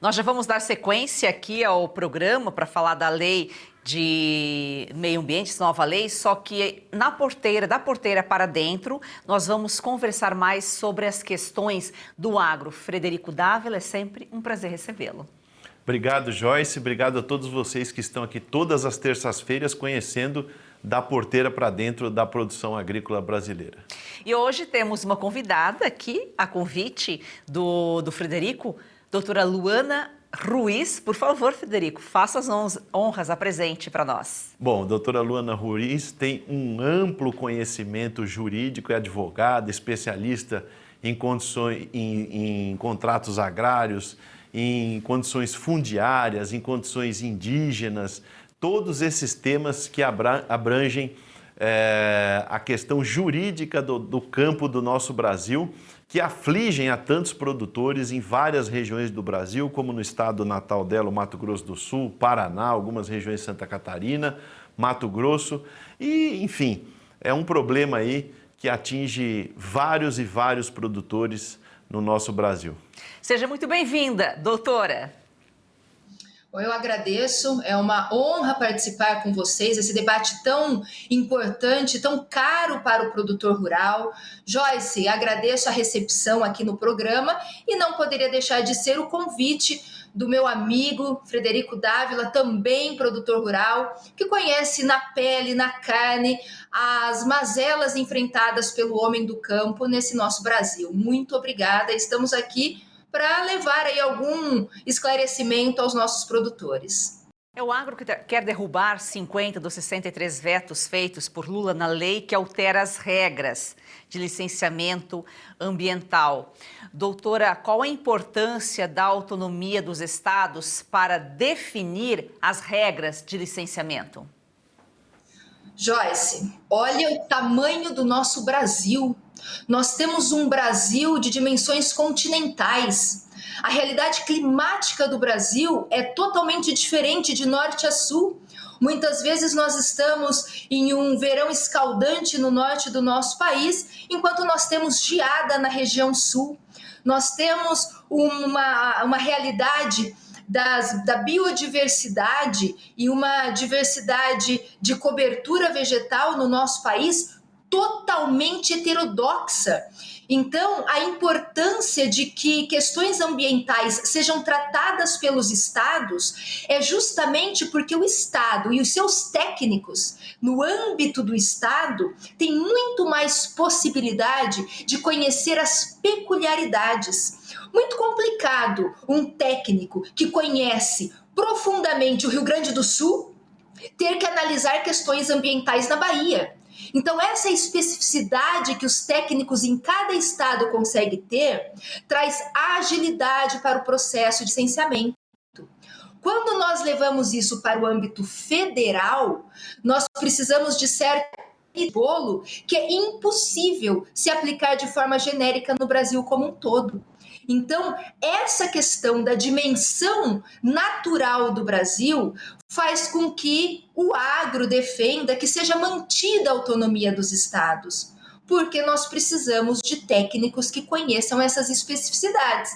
Nós já vamos dar sequência aqui ao programa para falar da lei de meio ambiente, nova lei, só que da porteira para dentro, nós vamos conversar mais sobre as questões do agro. Frederico Dávila, é sempre um prazer recebê-lo. Obrigado, Joyce. Obrigado a todos vocês que estão aqui todas as terças-feiras conhecendo da porteira para dentro da produção agrícola brasileira. E hoje temos uma convidada aqui, a convite do Frederico, doutora Luana Ruiz. Por favor, Frederico, faça as honras, apresente para nós. Bom, a doutora Luana Ruiz tem um amplo conhecimento jurídico, é advogada, especialista em condições, em contratos agrários, em condições fundiárias, em condições indígenas, todos esses temas que abrangem a questão jurídica do campo do nosso Brasil, que afligem a tantos produtores em várias regiões do Brasil, como no estado natal dela, o Mato Grosso do Sul, Paraná, algumas regiões de Santa Catarina, Mato Grosso, e, enfim, é um problema aí que atinge vários e vários produtores no nosso Brasil. Seja muito bem-vinda, doutora. Eu agradeço, é uma honra participar com vocês, esse debate tão importante, tão caro para o produtor rural. Joyce, agradeço a recepção aqui no programa e não poderia deixar de ser o convite do meu amigo Frederico Dávila, também produtor rural, que conhece na pele, na carne, as mazelas enfrentadas pelo homem do campo nesse nosso Brasil. Muito obrigada, estamos aqui para levar aí algum esclarecimento aos nossos produtores. É o agro que quer derrubar 50 dos 63 vetos feitos por Lula na lei que altera as regras de licenciamento ambiental. Doutora, qual a importância da autonomia dos estados para definir as regras de licenciamento? Joyce, olha o tamanho do nosso Brasil. Nós temos um Brasil de dimensões continentais. A realidade climática do Brasil é totalmente diferente de norte a sul. Muitas vezes nós estamos em um verão escaldante no norte do nosso país, enquanto nós temos geada na região sul. Nós temos uma realidade da biodiversidade e uma diversidade de cobertura vegetal no nosso país totalmente heterodoxa. Então, a importância de que questões ambientais sejam tratadas pelos estados é justamente porque o estado e os seus técnicos, no âmbito do estado, têm muito mais possibilidade de conhecer as peculiaridades. Muito complicado um técnico que conhece profundamente o Rio Grande do Sul ter que analisar questões ambientais na Bahia. Então, essa especificidade que os técnicos em cada estado conseguem ter traz agilidade para o processo de licenciamento. Quando nós levamos isso para o âmbito federal, nós precisamos de certo bolo que é impossível se aplicar de forma genérica no Brasil como um todo. Então, essa questão da dimensão natural do Brasil faz com que o agro defenda que seja mantida a autonomia dos estados, porque nós precisamos de técnicos que conheçam essas especificidades.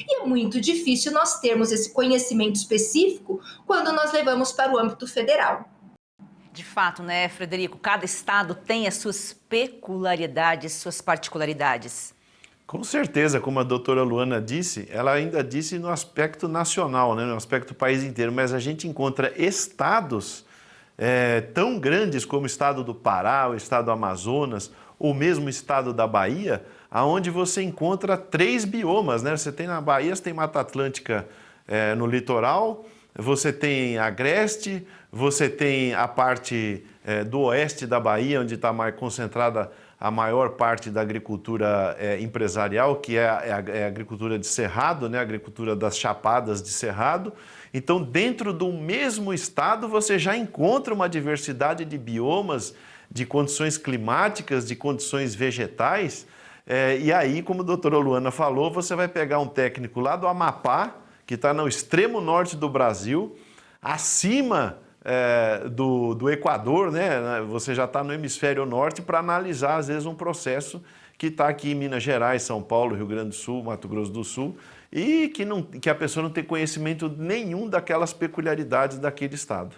E é muito difícil nós termos esse conhecimento específico quando nós levamos para o âmbito federal. De fato, né, Frederico? Cada estado tem as suas peculiaridades, suas particularidades. Com certeza, como a doutora Luana disse, ela ainda disse no aspecto nacional, né, no aspecto país inteiro, mas a gente encontra estados tão grandes como o estado do Pará, o estado do Amazonas, ou mesmo o estado da Bahia, onde você encontra 3 biomas, né? Você tem na Bahia, você tem Mata Atlântica no litoral, você tem Agreste, você tem a parte do oeste da Bahia, onde está mais concentrada a maior parte da agricultura empresarial, que é a agricultura de cerrado, né? A agricultura das chapadas de cerrado. Então, dentro do mesmo estado, você já encontra uma diversidade de biomas, de condições climáticas, de condições vegetais. E aí, como a doutora Luana falou, você vai pegar um técnico lá do Amapá, que está no extremo norte do Brasil, acima do Equador, né? Você já está no hemisfério norte para analisar, às vezes, um processo que está aqui em Minas Gerais, São Paulo, Rio Grande do Sul, Mato Grosso do Sul, e que a pessoa não tem conhecimento nenhum daquelas peculiaridades daquele estado.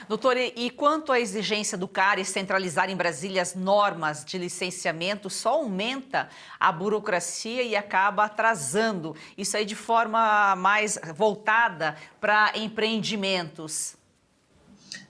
Doutor, e quanto à exigência do CARES centralizar em Brasília as normas de licenciamento, só aumenta a burocracia e acaba atrasando isso aí de forma mais voltada para empreendimentos?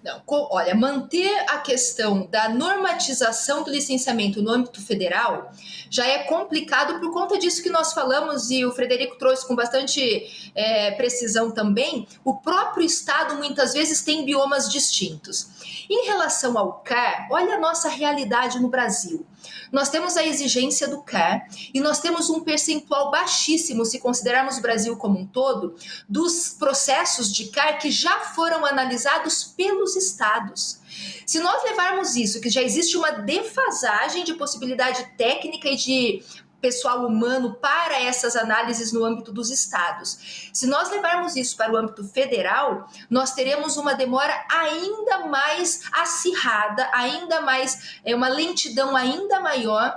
Não, olha, manter a questão da normatização do licenciamento no âmbito federal já é complicado por conta disso que nós falamos, e o Frederico trouxe com bastante precisão também. O próprio estado muitas vezes tem biomas distintos. Em relação ao CAR, olha a nossa realidade no Brasil. Nós temos a exigência do CAR e nós temos um percentual baixíssimo, se considerarmos o Brasil como um todo, dos processos de CAR que já foram analisados pelos estados. Se nós levarmos isso, que já existe uma defasagem de possibilidade técnica e de pessoal humano para essas análises no âmbito dos estados. Se nós levarmos isso para o âmbito federal, nós teremos uma demora ainda mais acirrada, ainda mais, uma lentidão ainda maior,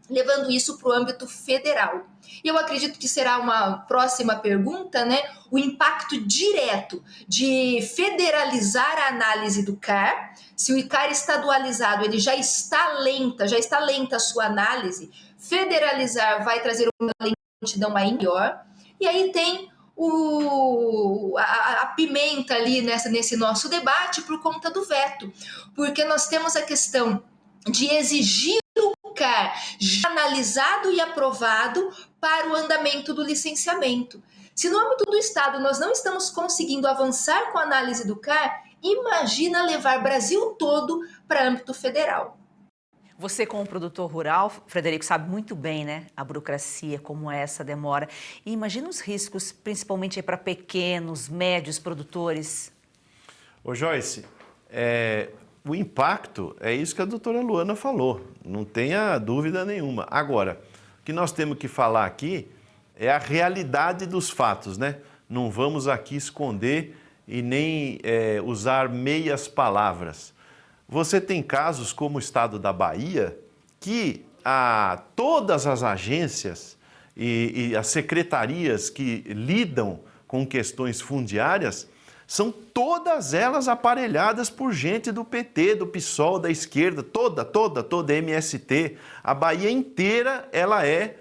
levando isso para o âmbito federal. E eu acredito que será uma próxima pergunta, né? O impacto direto de federalizar a análise do CAR. Se o CAR estadualizado ele já está lenta a sua análise, federalizar vai trazer uma lentidão ainda maior. E aí tem a pimenta ali nesse nosso debate por conta do veto, porque nós temos a questão de exigir o CAR já analisado e aprovado para o andamento do licenciamento. Se no âmbito do Estado nós não estamos conseguindo avançar com a análise do CAR, imagina levar o Brasil todo para âmbito federal. Você, como produtor rural, Frederico, sabe muito bem, né, a burocracia, como é essa demora. E imagina os riscos, principalmente para pequenos, médios produtores. Ô Joyce, o impacto é isso que a doutora Luana falou, não tenha dúvida nenhuma. Agora, o que nós temos que falar aqui é a realidade dos fatos, né? Não vamos aqui esconder e nem usar meias palavras. Você tem casos como o estado da Bahia, que todas as agências e as secretarias que lidam com questões fundiárias são todas elas aparelhadas por gente do PT, do PSOL, da esquerda, toda MST. A Bahia inteira ela é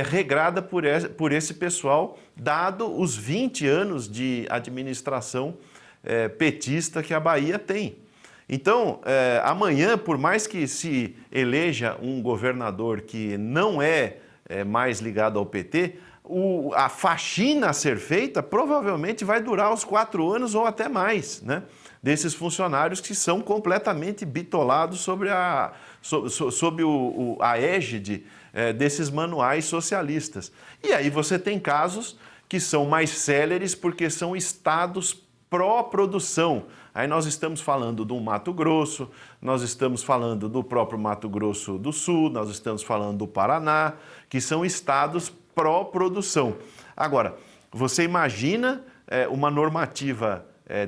regrada por esse pessoal, dado os 20 anos de administração petista que a Bahia tem. Então, amanhã, por mais que se eleja um governador que não é mais ligado ao PT, a faxina a ser feita provavelmente vai durar os 4 anos ou até mais, né? Desses funcionários que são completamente bitolados sobre a égide desses manuais socialistas. E aí você tem casos que são mais céleres porque são estados pró-produção. Aí nós estamos falando do Mato Grosso, nós estamos falando do próprio Mato Grosso do Sul, nós estamos falando do Paraná, que são estados pró-produção. Agora, você imagina uma normativa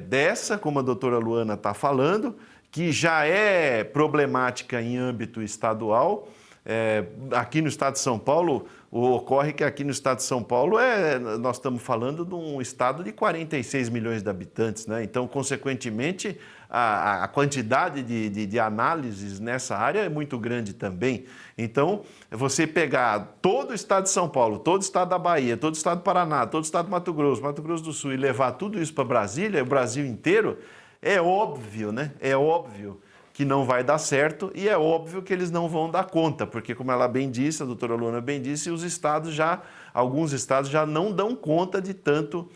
dessa, como a doutora Luana está falando, que já é problemática em âmbito estadual. Aqui no estado de São Paulo, ocorre que aqui no estado de São Paulo nós estamos falando de um estado de 46 milhões de habitantes, né? Então, consequentemente, a quantidade de análises nessa área é muito grande também. Então, você pegar todo o estado de São Paulo, todo o estado da Bahia, todo o estado do Paraná, todo o estado do Mato Grosso do Sul e levar tudo isso para Brasília, o Brasil inteiro, é óbvio, né? É óbvio que não vai dar certo e é óbvio que eles não vão dar conta, porque como ela bem disse, a doutora Luana bem disse, alguns estados já não dão conta de tanto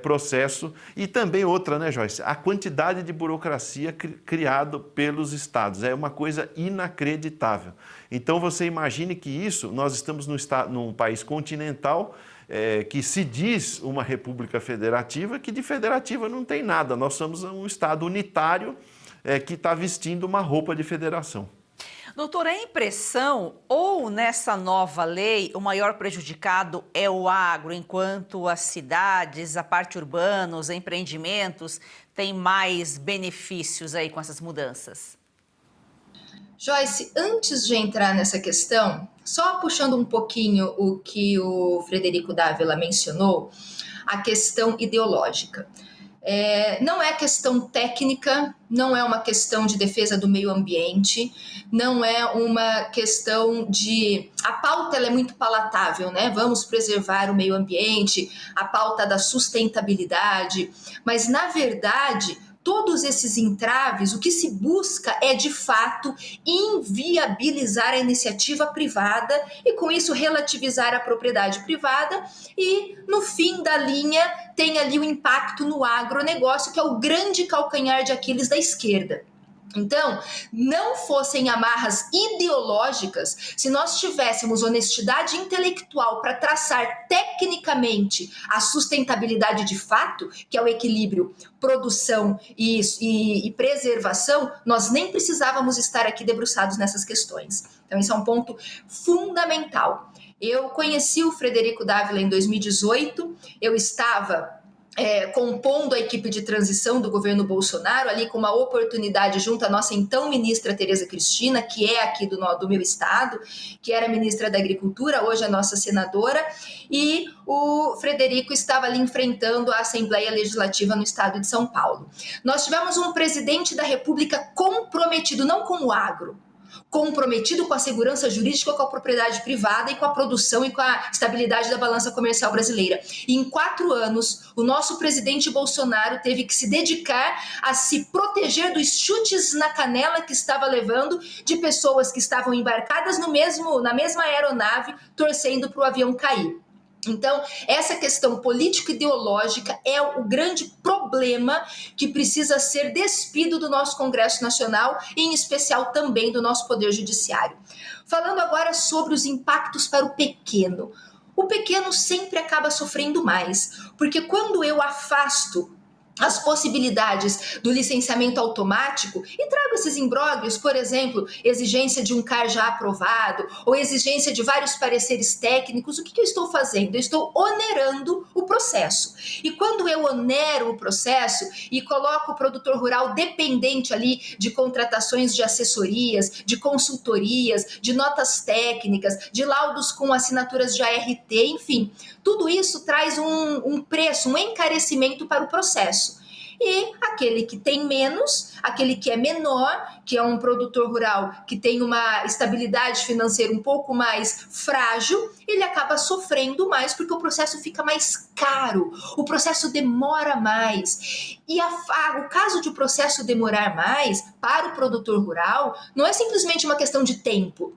processo. E também outra, né, Joyce? A quantidade de burocracia criada pelos estados é uma coisa inacreditável. Então você imagine que isso, nós estamos num país continental que se diz uma república federativa, que de federativa não tem nada, nós somos um estado unitário que está vestindo uma roupa de federação. Doutora, é impressão ou nessa nova lei o maior prejudicado é o agro, enquanto as cidades, a parte urbana, os empreendimentos têm mais benefícios aí com essas mudanças? Joyce, antes de entrar nessa questão, só puxando um pouquinho o que o Frederico Dávila mencionou, a questão ideológica. Não é questão técnica, não é uma questão de defesa do meio ambiente, não é uma questão de... A pauta ela é muito palatável, né? Vamos preservar o meio ambiente, a pauta da sustentabilidade, mas na verdade... Todos esses entraves, o que se busca é, de fato, inviabilizar a iniciativa privada e, com isso, relativizar a propriedade privada e, no fim da linha, tem ali o impacto no agronegócio, que é o grande calcanhar de Aquiles da esquerda. Então, não fossem amarras ideológicas, se nós tivéssemos honestidade intelectual para traçar tecnicamente a sustentabilidade de fato, que é o equilíbrio produção e preservação, nós nem precisávamos estar aqui debruçados nessas questões. Então, esse é um ponto fundamental. Eu conheci o Frederico Dávila em 2018, eu estava... compondo a equipe de transição do governo Bolsonaro, ali com uma oportunidade junto à nossa então ministra Tereza Cristina, que é aqui do meu estado, que era ministra da Agricultura, hoje é nossa senadora, e o Frederico estava ali enfrentando a Assembleia Legislativa no estado de São Paulo. Nós tivemos um presidente da República comprometido, não com o agro, comprometido com a segurança jurídica, com a propriedade privada e com a produção e com a estabilidade da balança comercial brasileira. E em 4 anos, o nosso presidente Bolsonaro teve que se dedicar a se proteger dos chutes na canela que estava levando de pessoas que estavam embarcadas na mesma aeronave, torcendo para o avião cair. Então, essa questão político-ideológica é o grande problema que precisa ser despido do nosso Congresso Nacional e, em especial, também do nosso Poder Judiciário. Falando agora sobre os impactos para o pequeno. O pequeno sempre acaba sofrendo mais, porque quando eu afasto as possibilidades do licenciamento automático e trago esses imbróglios, por exemplo, exigência de um CAR já aprovado ou exigência de vários pareceres técnicos, o que eu estou fazendo? Eu estou onerando o processo. E quando eu onero o processo e coloco o produtor rural dependente ali de contratações de assessorias, de consultorias, de notas técnicas, de laudos com assinaturas de ART, enfim, tudo isso traz um preço, um encarecimento para o processo. E aquele que tem menos, aquele que é menor, que é um produtor rural que tem uma estabilidade financeira um pouco mais frágil, ele acaba sofrendo mais porque o processo fica mais caro, o processo demora mais. E o caso de o processo demorar mais para o produtor rural não é simplesmente uma questão de tempo.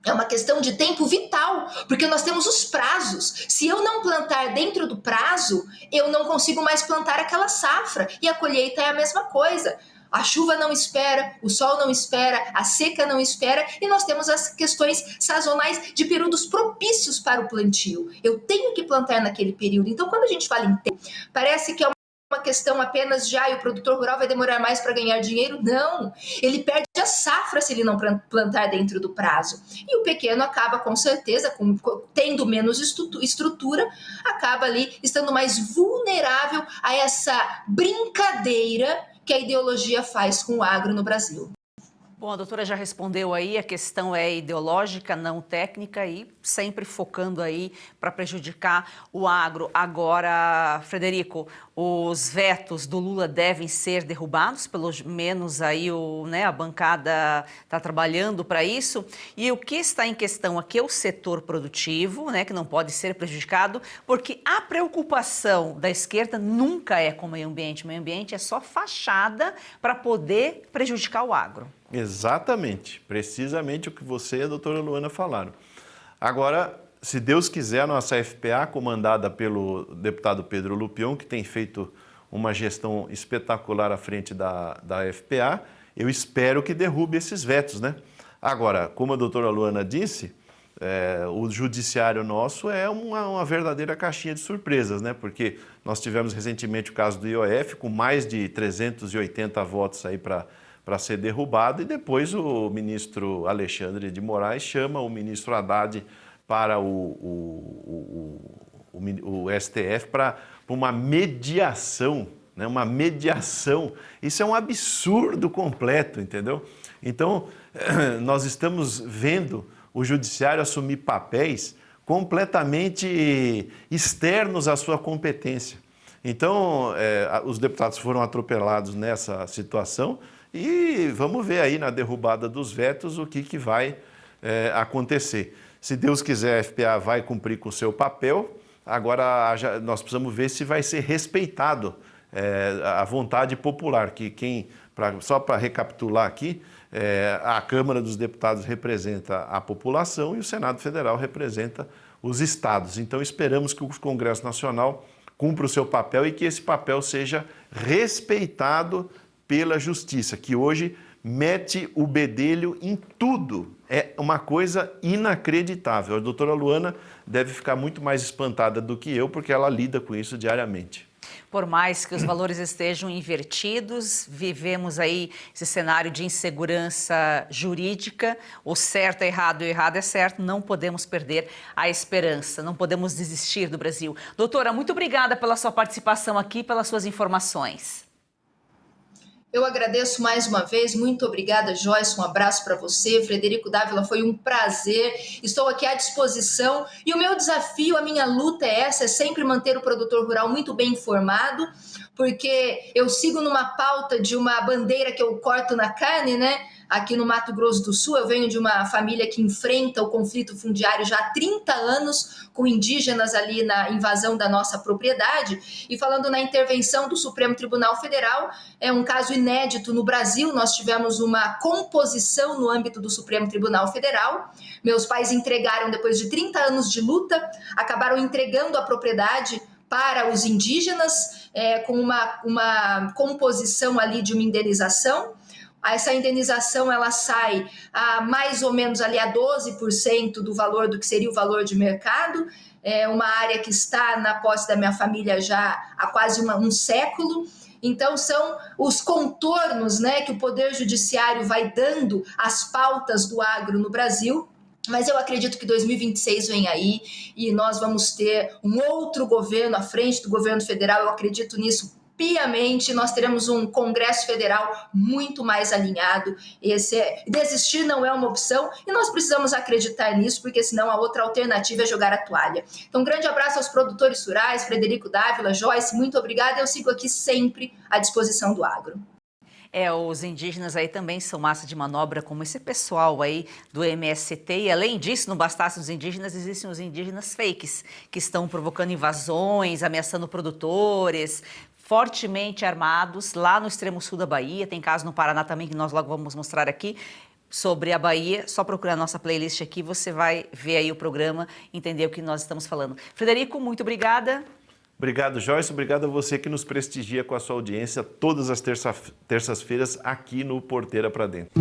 É uma questão de tempo vital, porque nós temos os prazos. Se eu não plantar dentro do prazo, eu não consigo mais plantar aquela safra. E a colheita é a mesma coisa. A chuva não espera, o sol não espera, a seca não espera, e nós temos as questões sazonais de períodos propícios para o plantio. Eu tenho que plantar naquele período. Então, quando a gente fala em tempo, parece que é uma questão apenas de o produtor rural vai demorar mais para ganhar dinheiro. Não, ele perde a safra se ele não plantar dentro do prazo. E o pequeno acaba, com certeza, tendo menos estrutura, acaba ali estando mais vulnerável a essa brincadeira que a ideologia faz com o agro no Brasil. Bom, a doutora já respondeu aí, a questão é ideológica, não técnica e sempre focando aí para prejudicar o agro. Agora, Frederico, os vetos do Lula devem ser derrubados, pelo menos aí a bancada está trabalhando para isso. E o que está em questão aqui é o setor produtivo, que não pode ser prejudicado, porque a preocupação da esquerda nunca é com o meio ambiente. O meio ambiente é só fachada para poder prejudicar o agro. Exatamente, precisamente o que você e a doutora Luana falaram. Agora, se Deus quiser, a nossa FPA, comandada pelo deputado Pedro Lupion, que tem feito uma gestão espetacular à frente da FPA, eu espero que derrube esses vetos, né? Agora, como a doutora Luana disse, o judiciário nosso é uma verdadeira caixinha de surpresas, né? Porque nós tivemos recentemente o caso do IOF, com mais de 380 votos aí para para ser derrubado, e depois o ministro Alexandre de Moraes chama o ministro Haddad para o STF para uma mediação, né? Uma mediação. Isso é um absurdo completo, entendeu? Então, nós estamos vendo o judiciário assumir papéis completamente externos à sua competência. Então, os deputados foram atropelados nessa situação e vamos ver aí na derrubada dos vetos o que vai acontecer. Se Deus quiser, a FPA vai cumprir com o seu papel. Agora, nós precisamos ver se vai ser respeitado a vontade popular, só para recapitular aqui, a Câmara dos Deputados representa a população e o Senado Federal representa os estados. Então, esperamos que o Congresso Nacional cumpra o seu papel e que esse papel seja respeitado pela Justiça, que hoje mete o bedelho em tudo. É uma coisa inacreditável. A doutora Luana deve ficar muito mais espantada do que eu, porque ela lida com isso diariamente. Por mais que os valores estejam invertidos, vivemos aí esse cenário de insegurança jurídica, o certo é errado e o errado é certo, não podemos perder a esperança, não podemos desistir do Brasil. Doutora, muito obrigada pela sua participação aqui, pelas suas informações. Eu agradeço mais uma vez, muito obrigada, Joyce, um abraço para você. Frederico Dávila, foi um prazer, estou aqui à disposição e o meu desafio, a minha luta é sempre manter o produtor rural muito bem informado, porque eu sigo numa pauta de uma bandeira que eu corto na carne, né? Aqui no Mato Grosso do Sul, eu venho de uma família que enfrenta o conflito fundiário já há 30 anos, com indígenas ali na invasão da nossa propriedade. E falando na intervenção do Supremo Tribunal Federal, é um caso inédito no Brasil. Nós tivemos uma composição no âmbito do Supremo Tribunal Federal. Meus pais entregaram, depois de 30 anos de luta, acabaram entregando a propriedade para os indígenas, com uma composição ali de uma indenização. Essa indenização ela sai a mais ou menos ali a 12% do valor do que seria o valor de mercado. É uma área que está na posse da minha família já há quase um século. Então são os contornos, né, que o Poder Judiciário vai dando às pautas do agro no Brasil. Mas eu acredito que 2026 vem aí e nós vamos ter um outro governo à frente do governo federal. Eu acredito nisso piamente, nós teremos um Congresso Federal muito mais alinhado. Desistir não é uma opção e nós precisamos acreditar nisso, porque senão a outra alternativa é jogar a toalha. Então, um grande abraço aos produtores rurais, Frederico Dávila, Joyce, muito obrigada. Eu sigo aqui sempre à disposição do agro. Os indígenas aí também são massa de manobra, como esse pessoal aí do MST. E além disso, não bastasse os indígenas, existem os indígenas fakes, que estão provocando invasões, ameaçando produtores, fortemente armados lá no extremo sul da Bahia. Tem caso no Paraná também, que nós logo vamos mostrar aqui, sobre a Bahia. Só procurar a nossa playlist aqui, você vai ver aí o programa, entender o que nós estamos falando. Frederico, muito obrigada. Obrigado, Joyce. Obrigado a você que nos prestigia com a sua audiência todas as terças-feiras aqui no Porteira para Dentro.